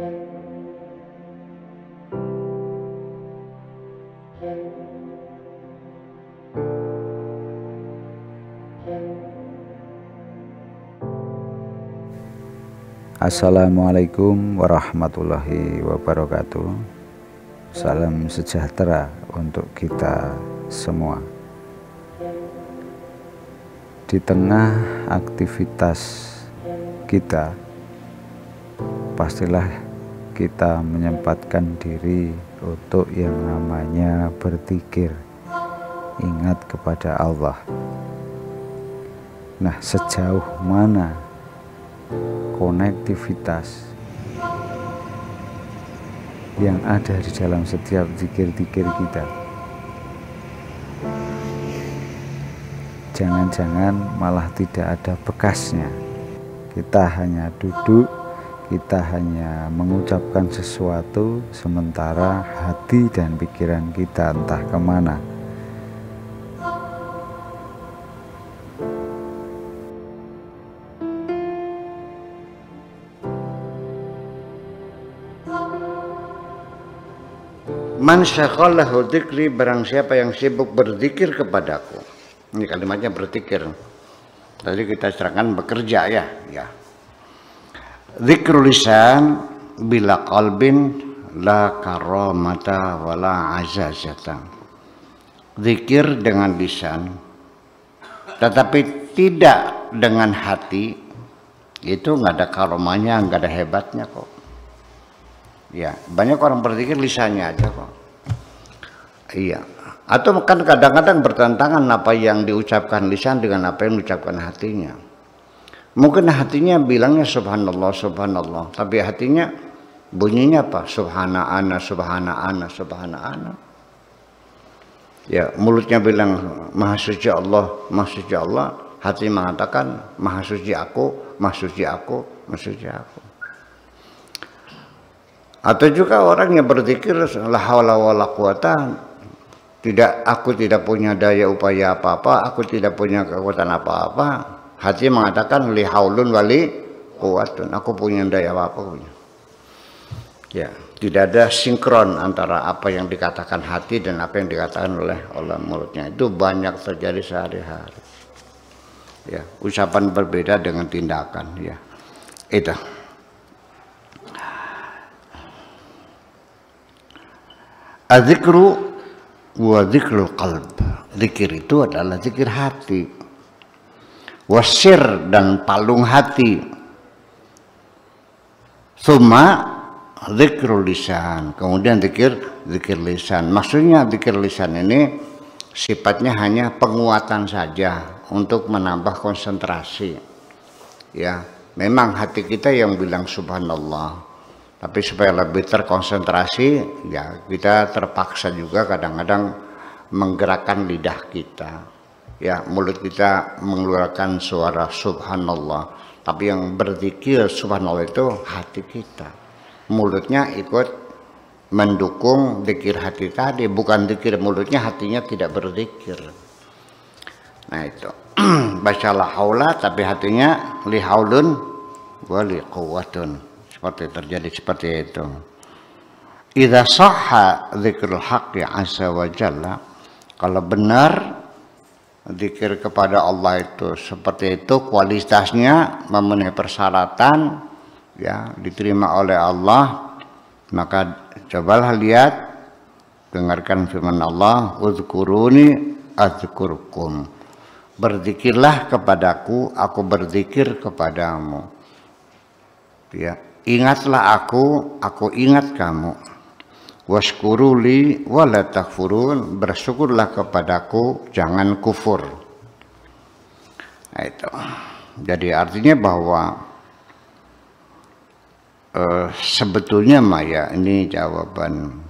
Assalamualaikum warahmatullahi wabarakatuh. Salam sejahtera untuk kita semua. Di tengah aktivitas kita, pastilah kita menyempatkan diri untuk yang namanya berzikir, ingat kepada Allah. Nah, sejauh mana konektivitas yang ada di dalam setiap zikir-zikir kita? Jangan-jangan malah tidak ada bekasnya. Kita hanya duduk, kita hanya mengucapkan sesuatu, sementara hati dan pikiran kita entah kemana. Man syaghalahu dzikri, barang siapa yang sibuk berzikir kepadaku. Ini kalimatnya berzikir. Tadi kita serangkan bekerja ya. Dzikrul lisan bila qalbin la karamata wala azazata. Zikir dengan lisan tetapi tidak dengan hati, itu nggak ada karomanya, nggak ada hebatnya kok. Ya, banyak orang berzikir lisannya aja kok. Iya. Atau kan kadang-kadang bertentangan apa yang diucapkan lisan dengan apa yang diucapkan hatinya. Mungkin hatinya bilangnya subhanallah, subhanallah, tapi hatinya bunyinya apa? Subhana'ana, subhana'ana, subhana'ana. Ya, mulutnya bilang maha suci Allah, maha suci Allah, hati mengatakan maha suci aku, maha suci aku, maha suci aku. Atau juga orang yang berzikir la haula wala quwata, aku tidak punya daya upaya apa-apa, aku tidak punya kekuatan apa-apa. Hati mengatakan li haulun wali quwatun, aku punya daya apa-apa. Ya, tidak ada sinkron antara apa yang dikatakan hati dan apa yang dikatakan oleh mulutnya. Itu banyak terjadi sehari-hari. Ya, ucapan berbeda dengan tindakan, ya. Itu. Adzikru wa dzikrul qalb. Zikir itu adalah zikir hati. Wasir, dan palung hati. Tsumma dzikrul lisan. Kemudian zikir lisan. Maksudnya zikir lisan ini sifatnya hanya penguatan saja untuk menambah konsentrasi. Ya, memang hati kita yang bilang subhanallah. Tapi supaya lebih terkonsentrasi, ya kita terpaksa juga kadang-kadang menggerakkan lidah kita. Ya, mulut kita mengeluarkan suara subhanallah. Tapi yang berzikir subhanallah itu hati kita. Mulutnya ikut mendukung zikir hati tadi, bukan zikir mulutnya, hatinya tidak berzikir. Nah itu. Baca la haula tapi hatinya li haulun wa li quwwatun. Seperti terjadi seperti itu. Idza sahha dzikrul haqqi azza wa jalla, kalau benar zikir kepada Allah itu seperti itu, kualitasnya memenuhi persyaratan, ya, diterima oleh Allah, maka cobalah lihat, dengarkan firman Allah, uzkuruni azkurkum. Berzikirlah kepadaku, aku berzikir kepadamu. Ya. Ingatlah aku ingat kamu. Washkuruli wala takfurun, bersyukurlah kepadaku, jangan kufur. Nah, itu. Jadi artinya bahwa sebetulnya Maya, ini jawaban.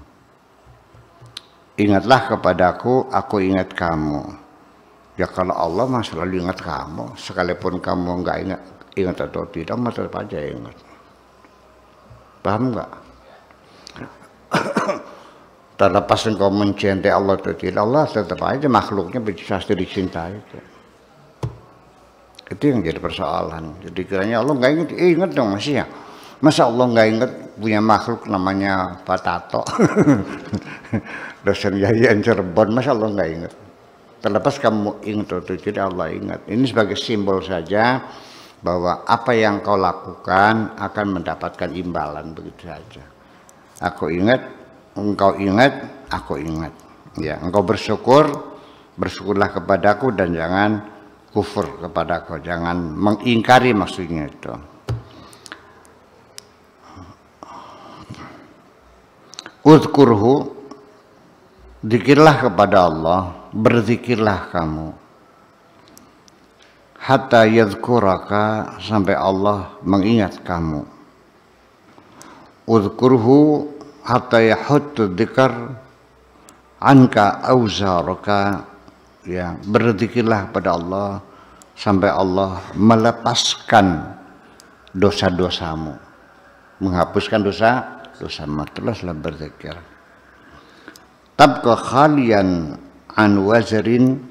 Ingatlah kepadaku, aku ingat kamu. Ya kalau Allah mah selalu ingat kamu, sekalipun kamu nggak ingat atau tidak, mah tetap aja ingat. Paham nggak? Terlepas engkau mencintai Allah atau tidak, Allah tetap aja makhluknya bisa dicintai. Itu yang jadi persoalan. Jadi kiranya Allah nggak ingat, ingat dong masih ya. Masa Allah nggak ingat punya makhluk namanya Pak Tato. Dosen Yayan Cirebon, masa Allah nggak ingat? Terlepas kamu ingat atau tidak, Allah ingat. Ini sebagai simbol saja bahwa apa yang kau lakukan akan mendapatkan imbalan, begitu saja. Aku ingat, engkau ingat, aku ingat. Ya, engkau bersyukur, bersyukurlah kepadaku dan jangan kufur kepadaku, jangan mengingkari, maksudnya itu. Uzkurhu, zikirlah kepada Allah, berzikirlah kamu. Hatta yadhkuraka, sampai Allah mengingat kamu. Uzkurhu hatta yahuttu dzikr anka auzaraka, ya, berzikirlah pada Allah sampai Allah melepaskan dosa-dosamu, menghapuskan dosa-dosamu. Teruslah berzikir. Tabqa khalian an wazrin,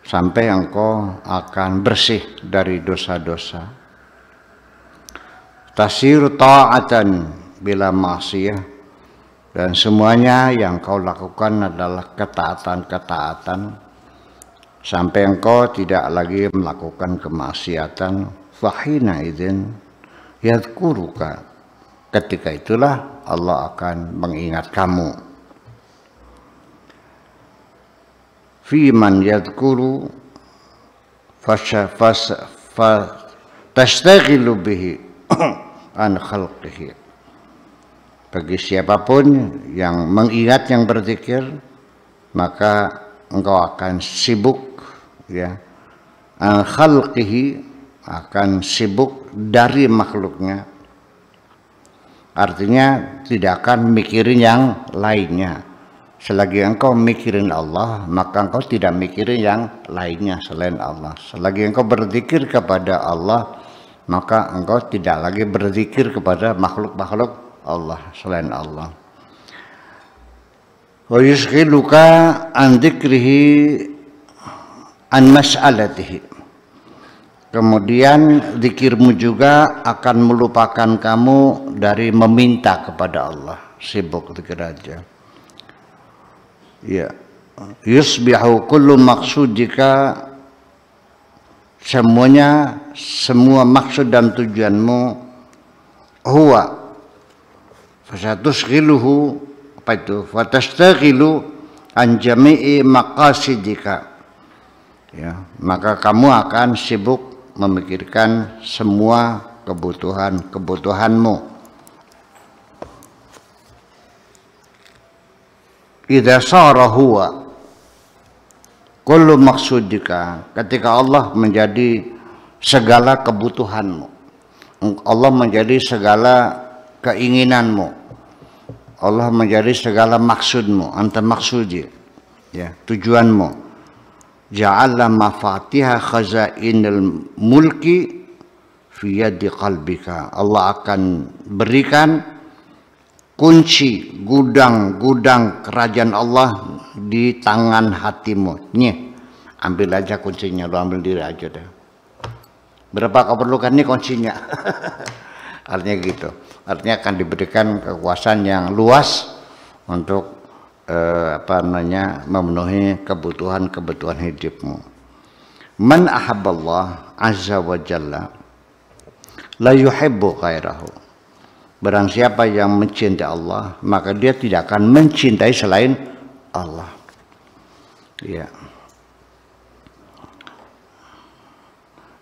sampai engkau akan bersih dari dosa-dosa. Tasir ta'atan bila maksiyah, dan semuanya yang kau lakukan adalah ketaatan-ketaatan sampai engkau tidak lagi melakukan kemaksiatan. Fahina idzin yadhkuruka, ketika itulah Allah akan mengingat kamu. Fi man yadhkuru tastaghilu bihi an khalqihi, bagi siapapun yang mengingat, yang berzikir, maka engkau akan sibuk, ya, an khalqihi, akan sibuk dari makhluknya. Artinya tidak akan mikirin yang lainnya. Selagi engkau mikirin Allah, maka engkau tidak mikirin yang lainnya selain Allah. Selagi engkau berzikir kepada Allah, maka engkau tidak lagi berzikir kepada makhluk-makhluk Allah selain Allah. Wa yushghiluka an dzikrihi an mas'alatihi. Kemudian zikirmu juga akan melupakan kamu dari meminta kepada Allah. Sibuk zikir aja. Ya, yusbihu kullu maqsudika, semuanya, semua maksud dan tujuanmu, huwa fasatushghiluhu, apa itu, fatastaghilu an jami'i maqasidika, ya, maka kamu akan sibuk memikirkan semua kebutuhanmu. Idza sara huwa kullu maqsudika, ketika Allah menjadi segala kebutuhanmu, Allah menjadi segala keinginanmu, Allah menjadi segala maksudmu, anta maksudi, ya, tujuanmu. Ja'ala mafatiha khazainil mulki fi yadi qalbika, Allah akan berikan kunci gudang-gudang kerajaan Allah di tangan hatimu. Nih, ambil aja kuncinya, lu ambil diri aja deh. Berapa kau perlukan nih kuncinya? Artinya gitu. Artinya akan diberikan kekuasaan yang luas untuk memenuhi kebutuhan hidupmu. Man ahabballah azza wa jalla la yuhibbu ghairahu. Barang siapa yang mencintai Allah, maka dia tidak akan mencintai selain Allah. Ya.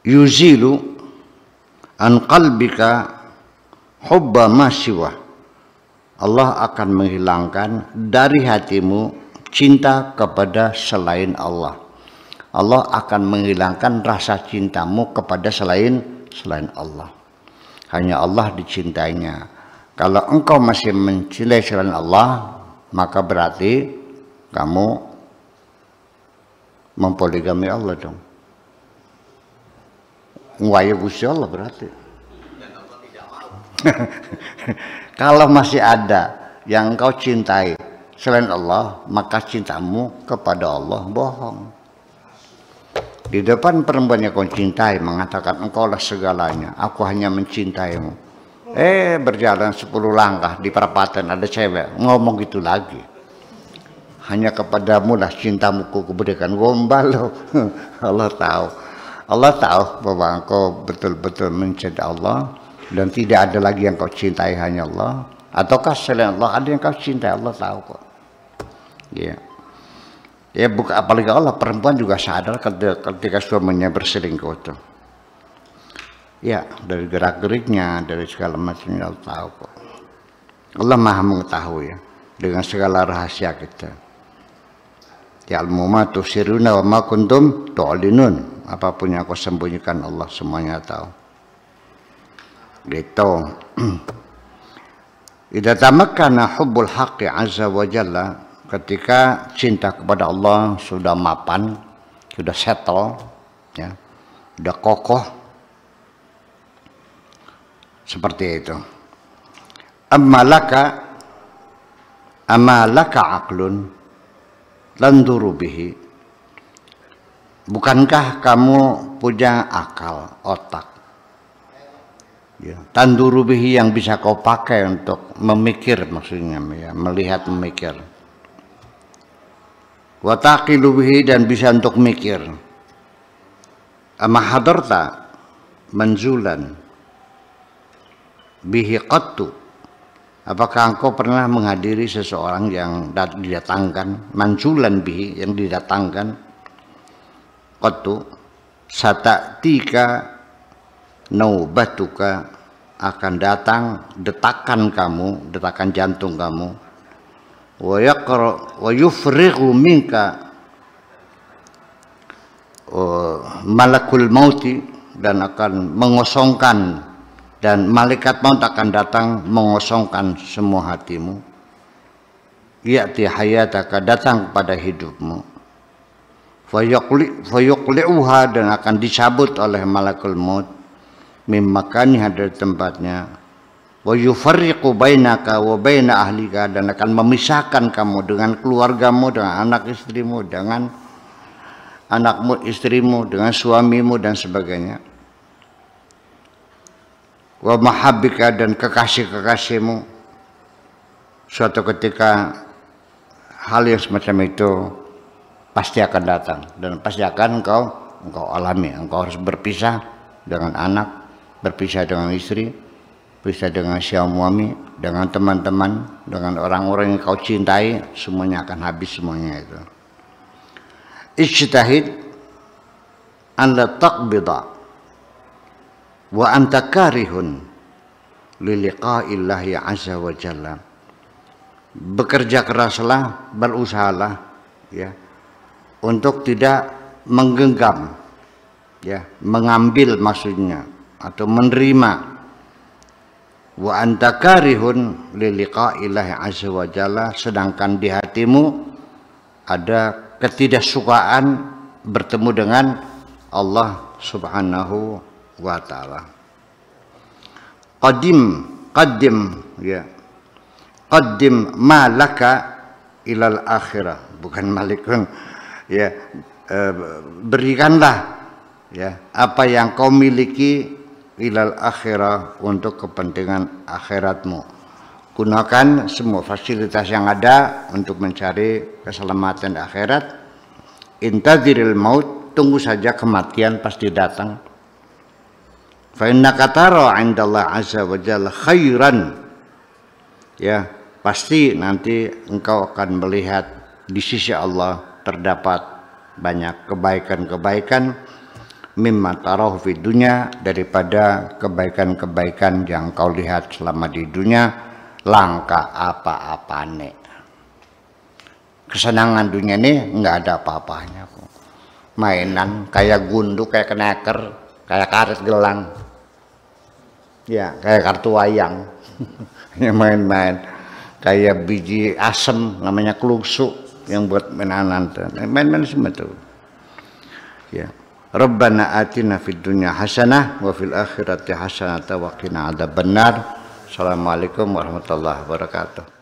Yuzilu an qalbika hubba ma siwa. Allah akan menghilangkan dari hatimu cinta kepada selain Allah. Allah akan menghilangkan rasa cintamu kepada selain Allah. Hanya Allah dicintainya. Kalau engkau masih mencintai selain Allah, maka berarti kamu mempoligami Allah dong. Ngwayu Gusti Allah berarti. Kalau masih ada yang engkau cintai selain Allah, maka cintamu kepada Allah bohong. Di depan perempuan yang kau cintai mengatakan engkaulah segalanya, aku hanya mencintaimu. Berjalan 10 langkah di perapatan ada cewek ngomong gitu lagi. Hanya kepadamu lah cintamu ku kuberikan. Gombal loh. Allah tahu bahwa engkau betul-betul mencintai Allah dan tidak ada lagi yang kau cintai hanya Allah. Ataukah selain Allah ada yang kau cintai? Allah tahu kok. Ya. Ya bukan, apalagi Allah, perempuan juga sadar ketika suaminya berselingkuh tuh. Ya, dari gerak-geriknya, dari segala macamnya Allah tahu kok. Allah Maha mengetahui ya, dengan segala rahasia kita. Ya'lamu ma tusirruna wa ma kuntum tu'linun. Apapun yang kau sembunyikan Allah semuanya tahu. Gitu. Idza tamakkana hubbul haqqi azza wa jalla, ketika cinta kepada Allah sudah mapan, sudah settle ya, sudah kokoh. Seperti itu. Amalaka aqlun landuru bihi. Bukankah kamu punya akal, otak? Ya, tanduru bihi yang bisa kau pakai untuk memikir, maksudnya ya, melihat, memikir. Wa taqilu bihi, dan bisa untuk mikir. Ama hadarta manzulan bihi qattu, apakah engkau pernah menghadiri seseorang yang didatangkan, manzulan bihi, yang didatangkan, qattu, satatika naubatuka, akan datang detakan kamu, detakan jantung kamu, wa yufrighu minka malakul mauti, dan akan mengosongkan, dan malaikat maut akan datang mengosongkan semua hatimu. Ya'ti hayataka, datang pada hidupmu. Fayuqli'uha, dan akan dicabut oleh malakul maut mimmakaniha, dari tempatnya. Wa yufarriqu bainaka wa baina ahlika, dan akan memisahkan kamu dengan keluargamu, dengan anak istrimu, dengan anakmu istrimu, dengan suamimu dan sebagainya. Wa mahabbika, dan kekasih-kekasihmu. Suatu ketika hal yang semacam itu pasti akan datang, dan pasti akan engkau alami. Engkau harus berpisah dengan anak, berpisah dengan istri, berpisah dengan suami, dengan teman-teman, dengan orang-orang yang kau cintai. Semuanya akan habis, semuanya itu. Ijtahid an la taqbida wa anta karihun liliqa'illahi azza wa jalla. Bekerja keraslah, berusahalah ya, untuk tidak menggenggam ya, mengambil maksudnya, atau menerima. Wa anta karihun liliqa'illahi azza wa jalla, sedangkan di hatimu ada ketidaksukaan bertemu dengan Allah subhanahu wa ta'ala. Qaddim ya, qaddim ma laka ilal akhirah, bukan malikun ya, berikanlah ya apa yang kau miliki ilal akhirah, untuk kepentingan akhiratmu. Gunakan semua fasilitas yang ada untuk mencari keselamatan akhirat. Intadziril maut, tunggu saja kematian pasti datang. Fa innaka tara 'indallah azza wa jalla khairan, ya pasti nanti engkau akan melihat di sisi Allah terdapat banyak kebaikan-kebaikan, mimma tarahu fid dunya, daripada kebaikan-kebaikan yang kau lihat selama di dunia. Langka apa-apane, kesenangan dunia ini nggak ada apa-apanya kok. Mainan kayak gundu, kayak keneker, kayak karet gelang ya, kayak kartu wayang. Main-main kayak biji asem namanya kelungsuk yang buat mainan, main-main semua tuh ya. Rabbana atina fid dunya hasanah wa fil akhirati hasanah wa qina adzabannar. Assalamualaikum warahmatullahi wabarakatuh.